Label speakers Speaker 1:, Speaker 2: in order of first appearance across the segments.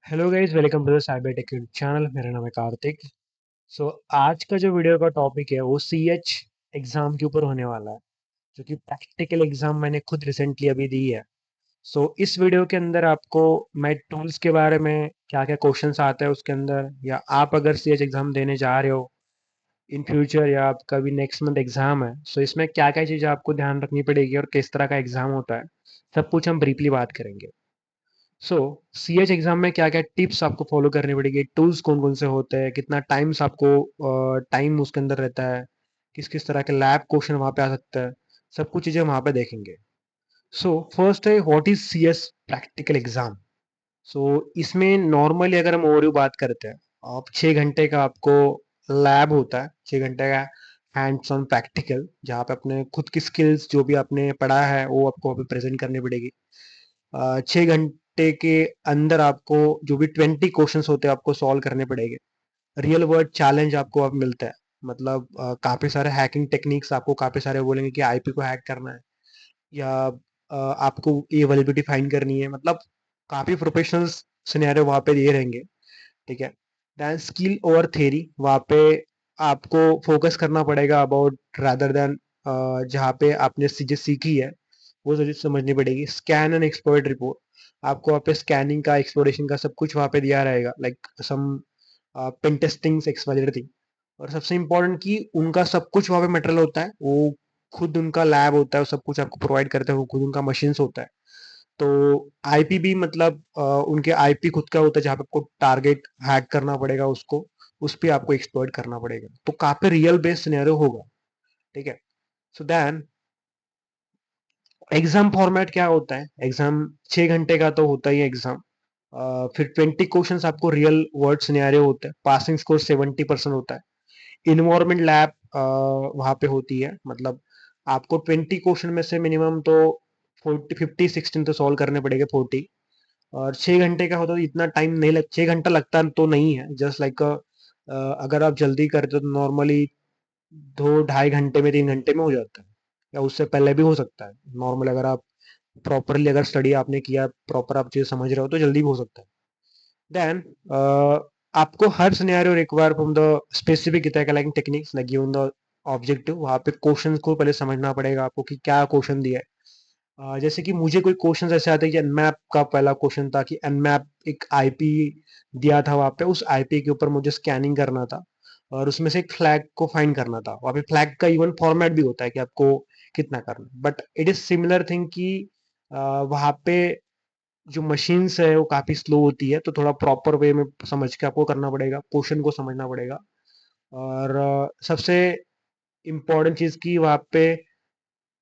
Speaker 1: Hello guys, welcome to the cyber tech channel. मेरा नाम है कार्तिक। सो आज का जो वीडियो का टॉपिक है वो सीएच एग्जाम के ऊपर होने वाला है, जो कि प्रैक्टिकल एग्जाम मैंने खुद रिसेंटली अभी दी है। सो इस वीडियो के अंदर आपको मैं टूल्स के बारे में, क्या क्या क्वेश्चंस आते हैं उसके अंदर, या आप अगर सीएच एग्जाम देने जा रहे हो इन फ्यूचर, या आपका भी नेक्स्ट मंथ एग्जाम है, सो इसमें क्या क्या चीज़ें आपको ध्यान रखनी पड़ेगी और किस तरह का एग्जाम होता है, सब कुछ हम ब्रीफली बात करेंगे। सो सीएच एग्जाम में क्या क्या टिप्स आपको फॉलो करनी पड़ेगी, टूल्स कौन कौन से होते हैं, कितना टाइम्स आपको टाइम उसके अंदर रहता है, किस किस तरह के लैब क्वेश्चन वहाँ पे आ सकता है, सब कुछ चीज़ें वहाँ पे देखेंगे। सो फर्स्ट है, what is CS practical exam. So इसमें नॉर्मली अगर हम ओवरव्यू बात करते हैं, आप 6 घंटे का आपको लैब होता है, 6 घंटे का हैंड्स ऑन प्रैक्टिकल, जहाँ पे अपने खुद की स्किल्स जो भी आपने पढ़ा है वो आपको वहाँ पे प्रेजेंट करनी पड़ेगी। 6 घंटे के अंदर आपको जो भी 20 क्वेश्चंस होते हैं आपको सॉल्व करने पड़ेंगे। रियल वर्ल्ड चैलेंज आपको अब मिलता है, मतलब काफी सारे हैकिंग टेक्निक्स, आपको काफी सारे बोलेंगे कि आईपी को हैक करना है, या आपको ये वैलिडिटी फाइंड करनी है, मतलब काफी प्रोफेशनल सिनेरियो वहाँ पे दिए रहेंगे। ठीक है। देन स्किल ओवर थ्योरी, वहाँ पे आपको फोकस करना पड़ेगा अबाउट रादर देन जहाँ पे आपने चीजें सीखी है वो चीजें समझनी पड़ेगी। स्कैन एंड एक्सप्लोइट रिपोर्ट, आपको वहाँ पे स्कैनिंग का, एक्सप्लोरेशन का सब कुछ वहाँ पे दिया रहेगा, like some pen testing XYZ thing. और सबसे इम्पोर्टेंट कि उनका सब कुछ वहाँ पे मटेरियल होता है, वो खुद उनका लैब होता है, वो सब कुछ आपको प्रोवाइड करते हैं, वो खुद उनका मशीन्स होता है। तो आईपी भी, मतलब उनके आईपी खुद का होता है, जहाँ पे आपको टारगेट हैक करना पड़ेगा, उसको उस पे आपको एक्सप्लॉइट करना पड़ेगा, तो काफी रियल बेस्ड सिनेरियो होगा। ठीक है। सो देन एग्जाम फॉर्मेट क्या होता है, एग्जाम 6 घंटे का तो होता ही है एग्जाम। फिर 20 क्वेश्चंस आपको रियल वर्ल्ड सिनेरियो होता है, पासिंग स्कोर 70% होता है। इन्वायरमेंट लैब वहाँ पे होती है, मतलब आपको 20 क्वेश्चन में से मिनिमम तो 40 50 16 तो सॉल्व करने पड़ेंगे, 40। और 6 घंटे का होता है तो इतना टाइम नहीं 6 घंटा लगता तो नहीं है, जस्ट लाइक अगर आप जल्दी करते हो तो नॉर्मली 2 ढाई घंटे में, 3 घंटे में हो जाता है, या उससे पहले भी हो सकता है। नॉर्मल अगर आप प्रॉपरली, अगर स्टडी आपने किया, प्रॉपर आप चीज़ समझ रहे हो, तो जल्दी भी हो सकता है। देन आपको हर scenario require from the specific calculating techniques like given the objective, वहाँ पे क्वेश्चन को पहले समझना पड़ेगा आपको कि क्या क्वेश्चन दिया है। जैसे कि मुझे कोई क्वेश्चन ऐसे आते हैं कि एनमैप का पहला क्वेश्चन था कि एनमैप एक आईपी दिया था, वहाँ पे उस आईपी के ऊपर मुझे स्कैनिंग करना था, और उसमें से एक फ्लैग को फाइंड करना था। वहाँ पे फ्लैग का इवन फॉर्मेट भी होता है कि आपको कितना करना, but it is similar thing कि वहाँ पे जो मशीन्स है वो काफी स्लो होती है, तो थोड़ा प्रॉपर वे में समझ के आपको करना पड़ेगा, क्वेश्चन को समझना पड़ेगा। और सबसे इम्पोर्टेंट चीज की वहाँ पे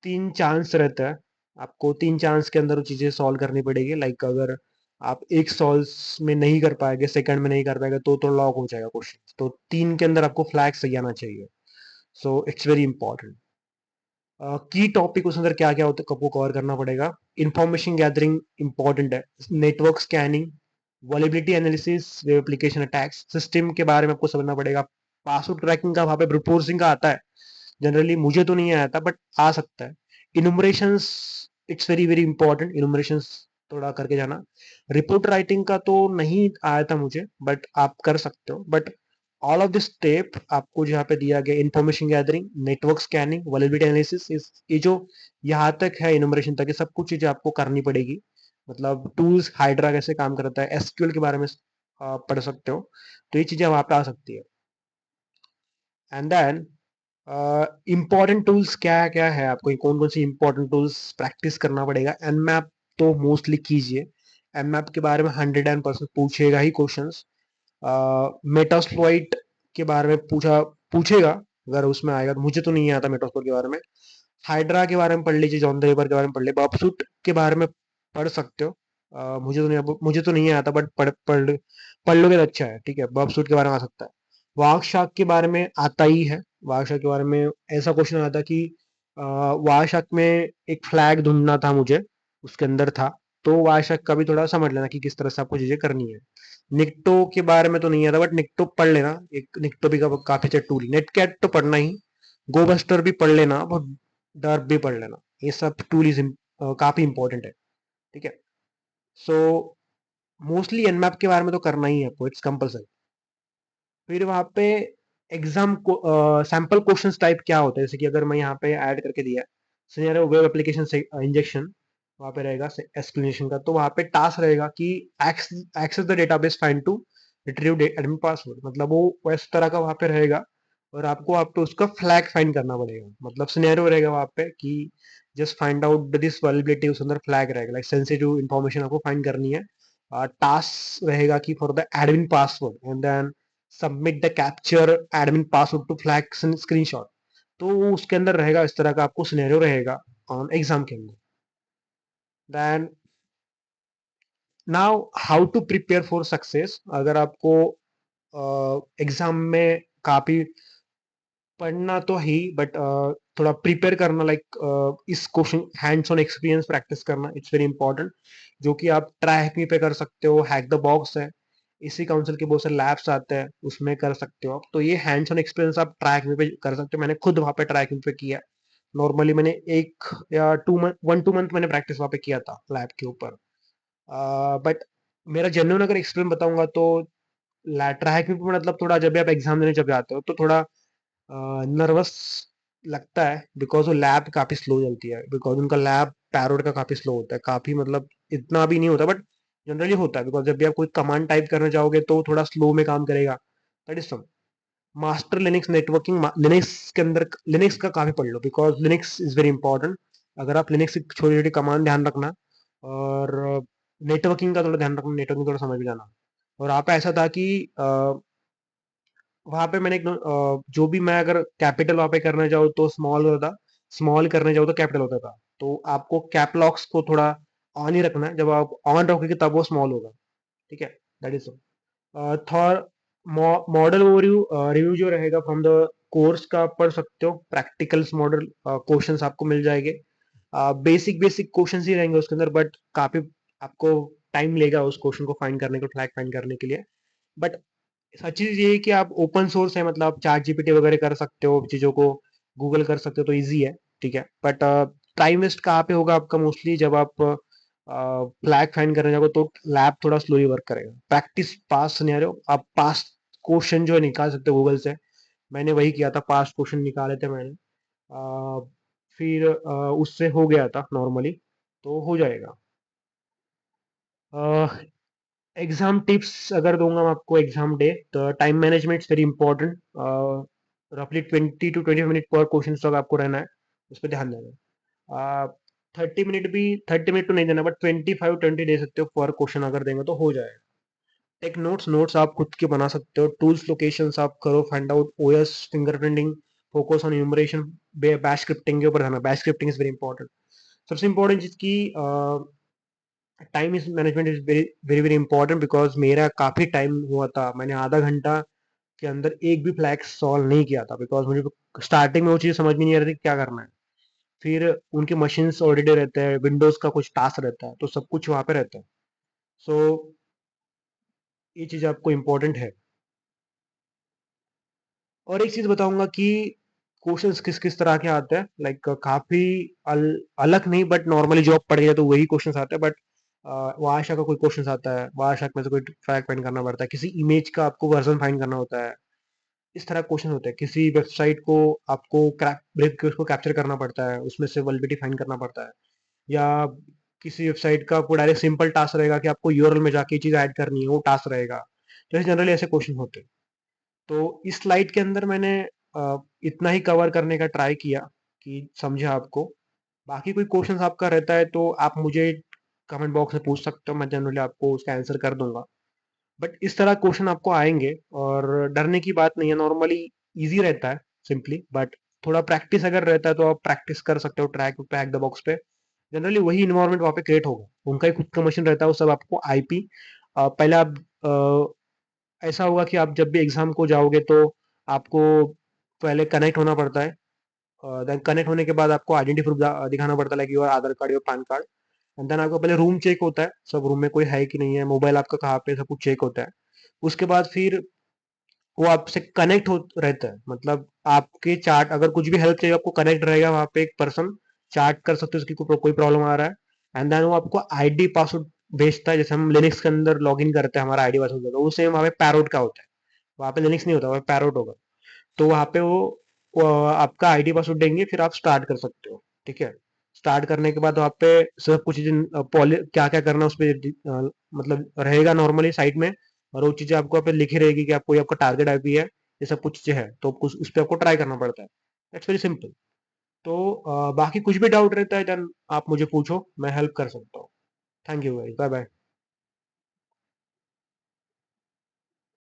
Speaker 1: 3 चांस रहता है, आपको 3 चांस के अंदर वो चीजें सॉल्व करनी पड़ेगी। लाइक अगर आप एक सॉल्व में नहीं कर पाएंगे, सेकंड में नहीं कर पाएंगे, तो लॉक हो जाएगा क्वेश्चन। तो 3 के अंदर आपको फ्लैग सही आना चाहिए। So it's very important. की टॉपिक उस अंदर क्या क्या होता है आपको कवर करना पड़ेगा। इंफॉर्मेशन गैदरिंग इंपॉर्टेंट है, network scanning, vulnerability analysis, web application attacks, system के बारे में आपको समझना पड़ेगा। पासवर्ड ट्रैकिंग का वहां पे ब्रूट फोर्सिंग का आता है, जनरली मुझे तो नहीं आया था बट आ सकता है। इनुमरेशंस, इट्स वेरी वेरी इंपॉर्टेंट, इनुमरेशंस थोड़ा करके जाना। रिपोर्ट राइटिंग का तो नहीं आया था मुझे, बट आप कर सकते हो। But all of this step आपको जहाँ पे दिया गया, information gathering, network scanning, vulnerability analysis, ये जो यहाँ तक है इनुमरेशन तक, ये सब कुछ चीजें आपको करनी पड़ेगी। मतलब टूल्स, हाइड्रा कैसे काम करता है, एसक्यूएल के बारे में पढ़ सकते हो, तो ये चीजें वहां पे आ सकती है। एंड देन इम्पॉर्टेंट टूल्स क्या क्या है, आपको कौन कौन सी इंपॉर्टेंट टूल्स प्रैक्टिस करना पड़ेगा। एनमैप तो मोस्टली कीजिए, एनमैप के बारे में 100% पूछेगा ही क्वेश्चंस। मेटास्प्लॉइट के बारे में पूछेगा, अगर उसमें आएगा तो। मुझे तो नहीं आता मेटास्प्लॉइट के बारे में। हाइड्रा के बारे में पढ़ लीजिए, जॉन द रिवर के बारे में पढ़ लीजिए, बॉबसूट के बारे में पढ़ सकते हो। मुझे तो नहीं आता, बट पढ़ पढ़ पढ़ लोगे तो अच्छा है। ठीक है, बॉबसूट के बारे में आ सकता है। वाग शार्क के बारे में आता ही है। वाग शार्क के बारे में ऐसा क्वेश्चन आता कि वाग शार्क में एक फ्लैग ढूंढना था मुझे, उसके अंदर था। तो वाग शार्क का भी थोड़ा समझ लेना कि किस तरह से आपको चीजें करनी है। निक्टो के बारे में तो नहीं आता, बट निक्टो पढ़ लेना, एक निक्टो भी काफी अच्छा टूल। नेटकैट तो पढ़ना ही, गोबस्टर भी पढ़ लेना, बहुत डर भी पढ़ लेना। ये सब टूल इज काफी इंपॉर्टेंट है। ठीक है। सो मोस्टली एनमैप के बारे में तो करना ही है आपको, इट्स कंपल्सरी। फिर वहाँ पे एग्जाम को सैंपल क्वेश्चंस टाइप क्या होता है, जैसे कि अगर मैं यहाँ पे ऐड करके दिया सिनेरियो वेब एप्लीकेशन से इंजेक्शन, वहाँ पे रहेगा एक्सप्लेनेशन का, तो वहाँ पे टास्क रहेगा कि access the database find to retrieve admin password, मतलब वो इस तरह का वहाँ पे रहेगा। और आपको आप पे उसका फ्लैग फाइंड करना पड़ेगा, मतलब सिनेरियो रहेगा वहाँ पे कि just find out this vulnerability, उस अंदर फ्लैग रहेगा लाइक सेंसिटिव इन्फॉर्मेशन आपको फाइंड करनी है। टास्क रहेगा कि for the admin password and then submit the capture admin password to flag screenshot. तो वो उसके अंदर रहेगा, इस तरह का आपको सिनेरियो रहेगा ऑन एग्जाम के अंदर। Then now how to prepare for success, अगर आपको एग्जाम में काफी पढ़ना तो ही, बट थोड़ा प्रिपेयर करना लाइक इस question hands on experience practice करना, इट्स वेरी इंपॉर्टेंट। जो कि आप ट्राई हैकिंग पे कर सकते हो, हैक द बॉक्स है, इसी काउंसिल के बहुत सारे लैब्स आते हैं, उसमें कर सकते हो आप। तो ये हैंड्स ऑन एक्सपीरियंस आप ट्राई हैकिंग पे कर सकते हो, मैंने खुद वहाँ पे ट्राई हैकिंग पे किया। नॉर्मली मैंने 1 या 2 मंथ मैंने प्रैक्टिस वहाँ पे किया था लैब के ऊपर। बट मेरा जेन्युइन अगर एक्सपीरियंस बताऊंगा तो ट्राई हैकिंग पे मतलब थोड़ा, जब भी आप एग्जाम देने जब जाते हो तो थोड़ा नर्वस लगता है, बिकॉज वो लैब काफी स्लो चलती है, बिकॉज उनका लैब पैरोड का काफी स्लो होता है, काफी मतलब इतना भी नहीं होता बट जनरली होता है, बिकॉज जब भी आप कोई कमांड टाइप करना चाहोगे तो थोड़ा स्लो में काम करेगा। That is some master Linux networking, Linux के अंदर लिनक्स का काफी पढ़ लो, because Linux is very important. अगर आप लिनक्स की छोटी छोटी कमांड ध्यान रखना, और नेटवर्किंग का थोड़ा ध्यान रखना, नेटवर्किंग थोड़ा समझ में जाना। और यहाँ पे ऐसा था कि वहां पे मैंने जो भी मैं अगर कैपिटल वहां पे करना चाहूँ तो स्मॉल होता था, स्मॉल करने जाओ तो कैपिटल होता था। तो आपको कैप लॉक्स को थोड़ा ऑन ही रखना है, जब आप ऑन रखोगे तब वो स्मॉल होगा। ठीक है, that is Thor model overview review जो रहेगा फ्रॉम द कोर्स का आप पढ़ सकते हो, प्रैक्टिकल्स मॉडल क्वेश्चंस आपको मिल जाएंगे। बेसिक बेसिक क्वेश्चंस ही रहेंगे उसके अंदर, बट काफी आपको टाइम लेगा उस क्वेश्चन को फाइंड करने को, फ्लैग फाइंड करने के लिए। बट सच चीज ये है कि आप ओपन सोर्स है, मतलब आप चैट जीपीटी वगैरह कर सकते हो, चीजों को गूगल कर सकते हो, तो इजी है। ठीक है, बट टाइम वेस्ट कहाँ पे होगा आपका, मोस्टली जब आप फ्लैग फाइंड करने जाओगे तो लैब थोड़ा स्लोली वर्क करेगा। प्रैक्टिस पास सिनेरियो, आप पास क्वेश्चन जो है निकाल सकते हो गूगल से, मैंने वही किया था, पास क्वेश्चन निकाले थे मैंने। फिर उससे हो गया था नॉर्मली, तो हो जाएगा। एग्जाम टिप्स अगर दूंगा मैं आपको एग्जाम डे, तो time management is very important. रफली 20 to 25 मिनट पर क्वेश्चन तक आपको रहना है, उस पर ध्यान देना है। 30 मिनट भी, 30 मिनट तो नहीं देना, बट 25-20 दे सकते हो पर क्वेश्चन, अगर देंगे तो हो जाएगा। टेक नोट्स, नोट्स आप खुद के बना सकते हो। टूल्स लोकेशंस आप करो find out, OS fingerprinting, focus on numeration, bash scripting के ऊपर ध्यान, bash scripting is very important. सबसे इंपॉर्टेंट चीज की time is management is very very very important, because मेरा काफी टाइम हुआ था, मैंने आधा घंटा के अंदर एक भी फ्लैग सॉल्व नहीं किया था, बिकॉज मुझे स्टार्टिंग में वो चीज समझ में नहीं आ रही थी क्या करना है। फिर उनके मशीन्स ऑलरेडी रहते हैं, विंडोज का कुछ टास्क रहता है, तो सब कुछ वहां पे रहता है। सो ये चीज आपको इम्पोर्टेंट है। और एक चीज बताऊंगा कि क्वेश्चंस किस किस तरह के आते हैं, लाइक काफी अलग नहीं, बट नॉर्मली जो आप पढ़ गए तो वही क्वेश्चंस आते हैं, बट भाषा का कोई क्वेश्चन आता है, भाषा में से कोई ट्रैक फाइंड करना पड़ता है, किसी इमेज का आपको वर्जन फाइंड करना होता है, इस तरह क्वेश्चन होते हैं। किसी वेबसाइट को आपको ब्रेक के उसको कैप्चर करना पड़ता है, उसमें से वल्बिलिटी फाइंड करना पड़ता है। या किसी वेबसाइट का आपको डायरेक्ट सिंपल टास्क रहेगा कि आपको यूआरएल में जाके चीज ऐड करनी है, वो टास्क रहेगा। तो जनरली ऐसे क्वेश्चन होते हैं। तो इस स्लाइड के अंदर मैंने इतना ही कवर करने का ट्राई किया कि समझा आपको। बाकी कोई क्वेश्चन आपका रहता है तो आप मुझे कमेंट बॉक्स में पूछ सकते हो, मैं जनरली आपको उसका आंसर कर दूंगा। बट इस तरह क्वेश्चन आपको आएंगे, और डरने की बात नहीं है, नॉर्मली इजी रहता है सिंपली, बट थोड़ा प्रैक्टिस अगर रहता है तो आप प्रैक्टिस कर सकते हो ट्रैक पे, हैक द बॉक्स पे। जनरली वही इन्वायरमेंट वहाँ पे क्रिएट होगा, उनका ही खुद का मशीन रहता है, वो सब आपको आईपी पहले आप ऐसा होगा कि आप जब भी एग्जाम को जाओगे तो आपको पहले कनेक्ट होना पड़ता है। देन कनेक्ट होने के बाद आपको आइडेंटिटी प्रूफ दिखाना पड़ता है, like your Aadhaar card, your PAN card. And then आपको पहले रूम चेक होता है, सब रूम में कोई है कि नहीं है, मोबाइल आपका कहाँ पे, सब कुछ चेक होता है। उसके बाद फिर वो आपसे कनेक्ट हो रहता है, मतलब आपके चार्ट अगर कुछ भी हेल्प चाहिए आपको कनेक्ट रहेगा वहाँ पे एक पर्सन, चार्ट कर सकते हो उसकी कोई प्रॉब्लम आ रहा है। एंड देन वो आपको आईडी पासवर्ड भेजता है, जैसे हम लिनक्स के अंदर लॉगिन करते हैं, हमारा आईडी पासवर्ड होता है, वो सेम वहाँ पे पैरोट का होता है। वहाँ पे लिनक्स नहीं होता, वहाँ पे पैरोट होगा। तो वहाँ पे वो आपका आईडी पासवर्ड देंगे, फिर आप स्टार्ट कर सकते हो। ठीक है। स्टार्ट करने के बाद वहाँ पे सब कुछ क्या क्या करना है उस पर मतलब रहेगा नॉर्मली साइट में। और वो चीजें आपको यहाँ पे लिखी रहेगी कि आपको ये आपका टारगेट आईपी है, ये सब कुछ चीजें है, तो उस पर आपको ट्राई करना पड़ता है। It's very simple. तो बाकी कुछ भी डाउट रहता है देन आप मुझे पूछो, मैं हेल्प कर सकता हूँ। थैंक यू भाई, बाय बाय।